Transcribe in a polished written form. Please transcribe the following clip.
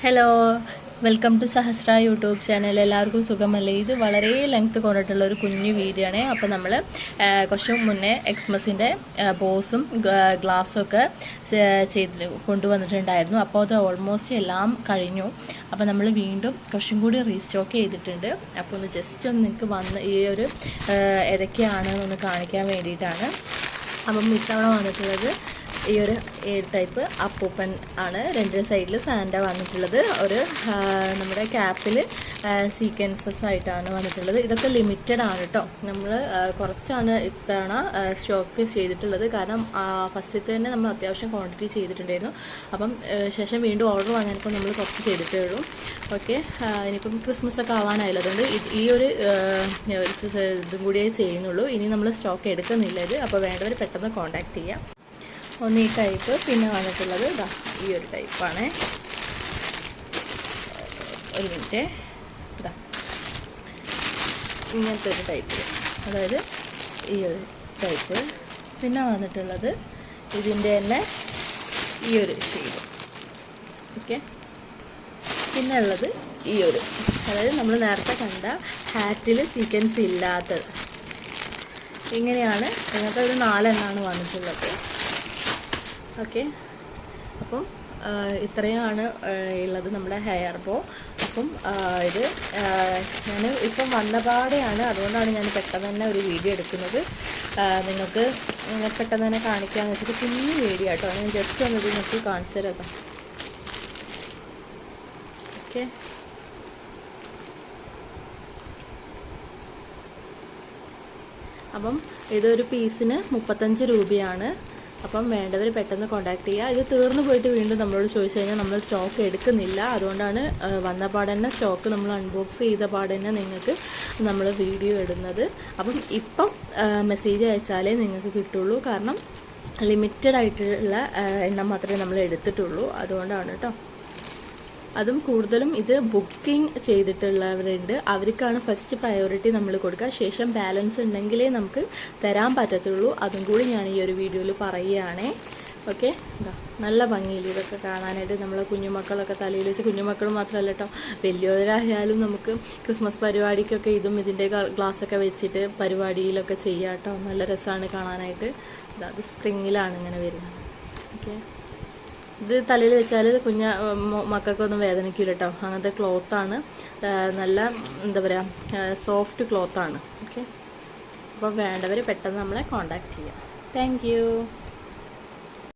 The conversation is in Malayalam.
Hello, welcome to Sahasra YouTube channel. എല്ലാവർക്കും സുഖമല്ലേ? ഇത് വളരെ ലെങ്ത് കൊണ്ടിട്ടുള്ള ഒരു കുഞ്ഞു വീഡിയോ ആണ്. അപ്പോൾ നമ്മൾ കുറച്ച് മുന്നേ എക്സ്മസിൻ്റെ ബോസും ഗ്ലാസ്സും ഒക്കെ ചെയ്ത് കൊണ്ടുവന്നിട്ടുണ്ടായിരുന്നു. അപ്പോൾ അത് ഓൾമോസ്റ്റ് എല്ലാം കഴിഞ്ഞു. അപ്പോൾ നമ്മൾ വീണ്ടും കുറച്ചും കൂടി റീസ്റ്റോക്ക് ചെയ്തിട്ടുണ്ട്. അപ്പോൾ ഒന്ന് ജസ്റ്റ് ഒന്ന് നിങ്ങൾക്ക് വന്ന് ഈ ഒരു ഏതൊക്കെയാണ് ഒന്ന് കാണിക്കാൻ വേണ്ടിയിട്ടാണ്. അപ്പം ഇത്തവണ വന്നിട്ടുള്ളത് ഈ ഒരു ടൈപ്പ് അപ്പൂപ്പൻ ആണ്. രണ്ട് സൈഡിൽ സാൻഡ വന്നിട്ടുള്ളത്. ഒരു നമ്മുടെ ക്യാപ്പിൽ സീക്വൻസസ് ആയിട്ടാണ് വന്നിട്ടുള്ളത്. ഇതൊക്കെ ലിമിറ്റഡ് ആണ് കേട്ടോ. നമ്മൾ കുറച്ചാണ് ഇത്തവണ സ്റ്റോക്ക് ചെയ്തിട്ടുള്ളത്. കാരണം ഫസ്റ്റത്തെ തന്നെ നമ്മൾ അത്യാവശ്യം ക്വാണ്ടിറ്റി ചെയ്തിട്ടുണ്ടായിരുന്നു. അപ്പം ശേഷം വീണ്ടും ഓർഡർ വന്നപ്പോൾ നമ്മൾ കുറച്ച് ചെയ്തിട്ടേ ഉള്ളൂ. ഓക്കെ, ഇനിയിപ്പം ക്രിസ്മസ് ഒക്കെ ആവാനായല്ലോ. അതുകൊണ്ട് ഈ ഒരു ഇതും കൂടിയേ ചെയ്യുന്നുള്ളൂ. ഇനി നമ്മൾ സ്റ്റോക്ക് എടുക്കുന്നില്ല ഇത്. അപ്പോൾ വേണ്ടവർ പെട്ടെന്ന് കോൺടാക്ട് ചെയ്യാം. ഒന്ന് ഈ ടൈപ്പ്, പിന്നെ വന്നിട്ടുള്ളത് ഇതാ ഈ ഒരു ടൈപ്പാണ്. ഒരു മിനിറ്റ്, ഇതാ ഇങ്ങനത്തെ ഒരു ടൈപ്പ്, അതായത് ഈ ഒരു ടൈപ്പ്. പിന്നെ വന്നിട്ടുള്ളത് ഇതിൻ്റെ തന്നെ ഈ ഒരു ഷെയ്ഡ്. ഓക്കെ, പിന്നെ ഉള്ളത് ഈ ഒരു, അതായത് നമ്മൾ നേരത്തെ കണ്ട ഹാറ്റിൽ സീക്വൻസ് ഇല്ലാത്തത്. ഇങ്ങനെയാണ്. ഇങ്ങനത്തെ ഒരു 4 എണ്ണമാണ് വന്നിട്ടുള്ളത്. ഓക്കെ, അപ്പം ഇത്രയാണ് ഉള്ളത് നമ്മുടെ ഹെയർ ബോ. അപ്പം ഇത് ഞാൻ ഇപ്പം വന്നപാടെയാണ്, അതുകൊണ്ടാണ് ഞാൻ പെട്ടെന്ന് തന്നെ ഒരു വീഡിയോ എടുക്കുന്നത്. നിങ്ങൾക്ക് പെട്ടെന്ന് തന്നെ കാണിക്കാമെന്ന് വെച്ചിട്ട് കുഞ്ഞു വീഡിയോ കേട്ടോ. ഞാൻ ജസ്റ്റ് ഒന്നത് നിങ്ങൾക്ക് കാണിച്ചു തരാം. ഓക്കെ, അപ്പം ഇതൊരു പീസിന് 35 രൂപയാണ്. അപ്പം വേണ്ടവർ പെട്ടെന്ന് കോൺടാക്ട് ചെയ്യുക. ഇത് തീർന്നു പോയിട്ട് വീണ്ടും നമ്മളോട് ചോദിച്ചു കഴിഞ്ഞാൽ നമ്മൾ സ്റ്റോക്ക് എടുക്കുന്നില്ല. അതുകൊണ്ടാണ് വന്ന പാടന്നെ സ്റ്റോക്ക് നമ്മൾ അൺബോക്സ് ചെയ്ത പാടന്നെ നിങ്ങൾക്ക് നമ്മൾ വീഡിയോ ഇടുന്നത്. അപ്പം ഇപ്പം മെസ്സേജ് അയച്ചാലേ നിങ്ങൾക്ക് കിട്ടുള്ളൂ. കാരണം ലിമിറ്റഡ് ആയിട്ടുള്ള എണ്ണം മാത്രമേ നമ്മൾ എടുത്തിട്ടുള്ളൂ. അതുകൊണ്ടാണ് കേട്ടോ. അതും കൂടുതലും ഇത് ബുക്കിംഗ് ചെയ്തിട്ടുള്ളവരുണ്ട്, അവർക്കാണ് ഫസ്റ്റ് പ്രയോറിറ്റി നമ്മൾ കൊടുക്കുക. ശേഷം ബാലൻസ് ഉണ്ടെങ്കിലേ നമുക്ക് തരാൻ പറ്റത്തുള്ളൂ. അതും കൂടി ഞാൻ ഈ ഒരു വീഡിയോയിൽ പറയുകയാണേ. ഓക്കെ, എന്താ നല്ല ഭംഗിയിൽ ഇതൊക്കെ കാണാനായിട്ട്. നമ്മളെ കുഞ്ഞുമക്കളൊക്കെ തലയിൽ വെച്ച്, കുഞ്ഞുമക്കൾ മാത്രമല്ല കേട്ടോ, വലിയവരായാലും നമുക്ക് ക്രിസ്മസ് പരിപാടിക്കൊക്കെ ഇതും ഇതിൻ്റെ ഗ്ലാസ്സൊക്കെ വെച്ചിട്ട് പരിപാടിയിലൊക്കെ ചെയ്യാം കേട്ടോ. നല്ല രസമാണ് കാണാനായിട്ട്. അത് സ്പ്രിങ്ങിലാണ് ഇങ്ങനെ വരുന്നത്. ഓക്കെ, ഇത് തലയിൽ വെച്ചാൽ മക്കൾക്കൊന്നും വേദനിക്കില്ല കേട്ടോ. അങ്ങനത്തെ ക്ലോത്താണ്. നല്ല എന്താ പറയുക, സോഫ്റ്റ് ക്ലോത്താണ്. ഓക്കെ, അപ്പോൾ വേണ്ടവർ പെട്ടെന്ന് നമ്മളെ കോൺടാക്ട് ചെയ്യാം. താങ്ക്